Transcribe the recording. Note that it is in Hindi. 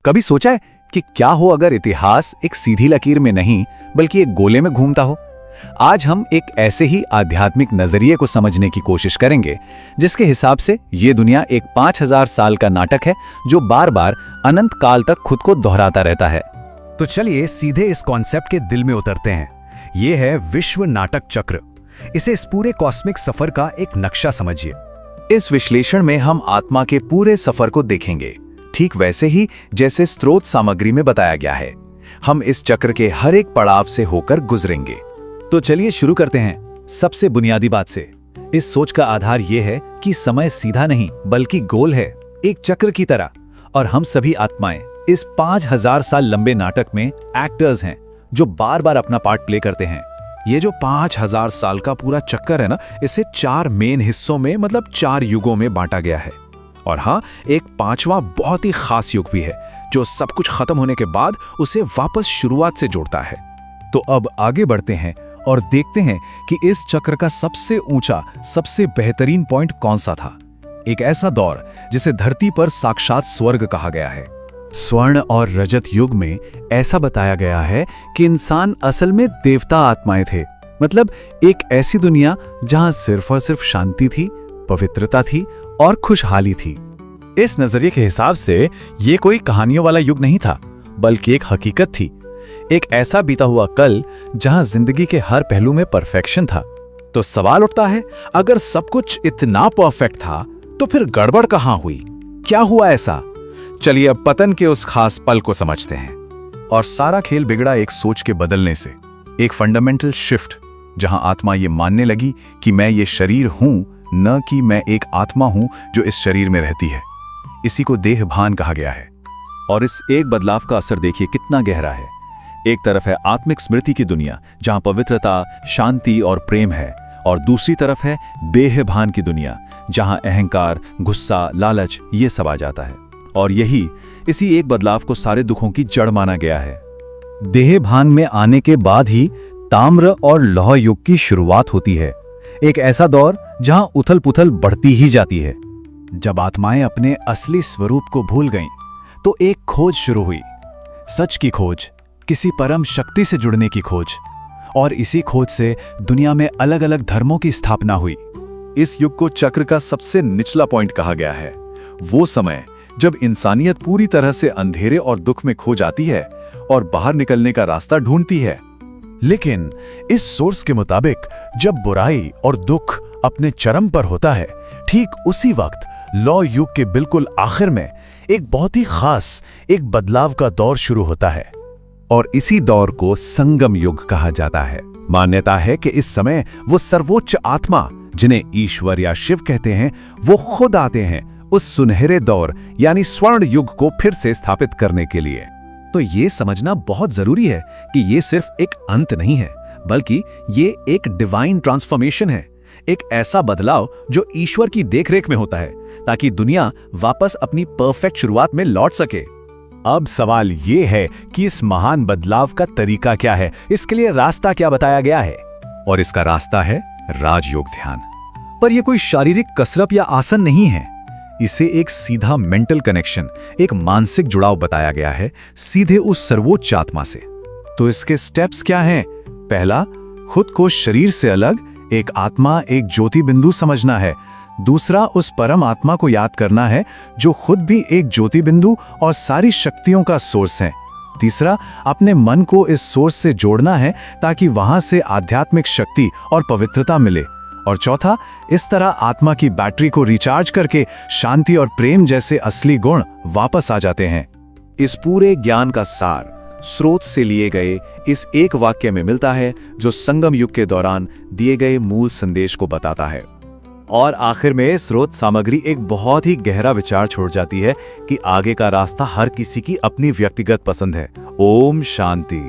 कभी सोचा है कि क्या हो अगर इतिहास एक सीधी लकीर में नहीं बल्कि एक गोले में घूमता हो? आज हम एक ऐसे ही आध्यात्मिक नजरिए को समझने की कोशिश करेंगे जिसके हिसाब से ये दुनिया एक 5000 साल का नाटक है जो बार बार अनंत काल तक खुद को दोहराता रहता है। तो चलिए सीधे इस कॉन्सेप्ट के दिल में उतरते हैं। ये है विश्व नाटक चक्र। इसे इस पूरे कॉस्मिक सफर का एक नक्शा समझिए। इस विश्लेषण में हम आत्मा के पूरे सफर को देखेंगे, ठीक वैसे ही जैसे स्रोत सामग्री में बताया गया है। हम इस चक्र के हर एक पड़ाव से होकर गुजरेंगे। तो चलिए शुरू करते हैं सबसे बुनियादी बात से। इस सोच का आधार यह है कि समय सीधा नहीं बल्कि गोल है, एक चक्र की तरह, और हम सभी आत्माएं इस 5000 साल लंबे नाटक में एक्टर्स हैं जो बार बार अपना पार्ट प्ले करते हैं। ये जो 5000 साल का पूरा चक्कर है ना, इसे 4 मेन हिस्सों में मतलब 4 युगों में बांटा गया है। और हाँ, एक 5वां बहुत ही खास युग भी है जो सब कुछ खत्म होने के बाद उसे वापस शुरुआत से जोड़ता है। तो अब आगे बढ़ते हैं और देखते हैं कि इस चक्र का सबसे ऊंचा, सबसे बेहतरीन पॉइंट कौन सा था। एक ऐसा दौर जिसे धरती पर साक्षात स्वर्ग कहा गया है। स्वर्ण और रजत युग में ऐसा बताया गया है कि इंसान असल में देवता आत्माएं थे, मतलब एक ऐसी दुनिया जहां सिर्फ और सिर्फ शांति थी, पवित्रता थी और खुशहाली थी। इस नजरिए के हिसाब से ये कोई कहानियों वाला युग नहीं था बल्कि एक हकीकत थी, एक ऐसा बीता हुआ कल जहां जिंदगी के हर पहलू में परफेक्शन था। तो सवाल उठता है, अगर सब कुछ इतना परफेक्ट था तो फिर गड़बड़ कहां हुई? क्या हुआ ऐसा? चलिए अब पतन के उस खास पल को समझते हैं। और सारा खेल बिगड़ा एक सोच के बदलने से, एक फंडामेंटल शिफ्ट, जहां आत्मा ये मानने लगी कि मैं ये शरीर हूं, न कि मैं एक आत्मा हूं जो इस शरीर में रहती है। इसी को देह भान कहा गया है। और इस एक बदलाव का असर देखिए कितना गहरा है। एक तरफ है आत्मिक स्मृति की दुनिया जहां पवित्रता, शांति और प्रेम है, और दूसरी तरफ है देह भान की दुनिया जहां अहंकार, गुस्सा, लालच ये सब आ जाता है। और इसी एक बदलाव को सारे दुखों की जड़ माना गया है। देह भान में आने के बाद ही ताम्र और लौह युग की शुरुआत होती है, एक ऐसा दौर जहां उथल पुथल बढ़ती ही जाती है। जब आत्माएं अपने असली स्वरूप को भूल गईं, तो एक खोज शुरू हुई, सच की खोज, किसी परम शक्ति से जुड़ने की खोज। और इसी खोज से दुनिया में अलग अलग धर्मों की स्थापना हुई। इस युग को चक्र का सबसे निचला पॉइंट कहा गया है। वो समय जब इंसानियत पूरी तरह से अंधेरे और दुख में खो जाती है और बाहर निकलने का रास्ता ढूंढती है। लेकिन इस सोर्स के मुताबिक जब बुराई और दुख अपने चरम पर होता है, ठीक उसी वक्त लौह युग के बिल्कुल आखिर में एक बहुत ही खास, एक बदलाव का दौर शुरू होता है। और इसी दौर को संगम युग कहा जाता है। मान्यता है कि इस समय वो सर्वोच्च आत्मा, जिन्हें ईश्वर या शिव कहते हैं, वो खुद आते हैं उस सुनहरे दौर यानी स्वर्ण युग को फिर से स्थापित करने के लिए। तो ये समझना बहुत जरूरी है कि ये सिर्फ एक अंत नहीं है, बल्कि ये एक डिवाइन ट्रांसफॉर्मेशन है, एक ऐसा बदलाव जो ईश्वर की देखरेख में होता है ताकि दुनिया वापस अपनी परफेक्ट शुरुआत में लौट सके। अब सवाल ये है कि इस महान बदलाव का तरीका क्या है, इसके लिए रास्ता क्या बताया गया है? और इसका रास्ता है राजयोग ध्यान। पर यह कोई शारीरिक कसरत या आसन नहीं है, इसे एक सीधा मेंटल कनेक्शन, एक मानसिक जुड़ाव बताया गया है, सीधे उस सर्वोच्च आत्मा से। तो इसके स्टेप्स क्या हैं? पहला, खुद को शरीर से अलग एक आत्मा, एक ज्योति बिंदु समझना है। दूसरा, उस परम आत्मा को याद करना है जो खुद भी एक ज्योति बिंदु और सारी शक्तियों का सोर्स है। तीसरा, अपने मन को इस सोर्स से जोड़ना है ताकि वहां से आध्यात्मिक शक्ति और पवित्रता मिले। और चौथा, इस तरह आत्मा की बैटरी को रिचार्ज करके शांति और प्रेम जैसे असली गुण वापस आ जाते हैं। इस पूरे ज्ञान का सार स्रोत से लिए गए इस एक वाक्य में मिलता है जो संगम युग के दौरान दिए गए मूल संदेश को बताता है। और आखिर में स्रोत सामग्री एक बहुत ही गहरा विचार छोड़ जाती है कि आगे का रास्ता हर किसी की अपनी व्यक्तिगत पसंद है। ओम शांति।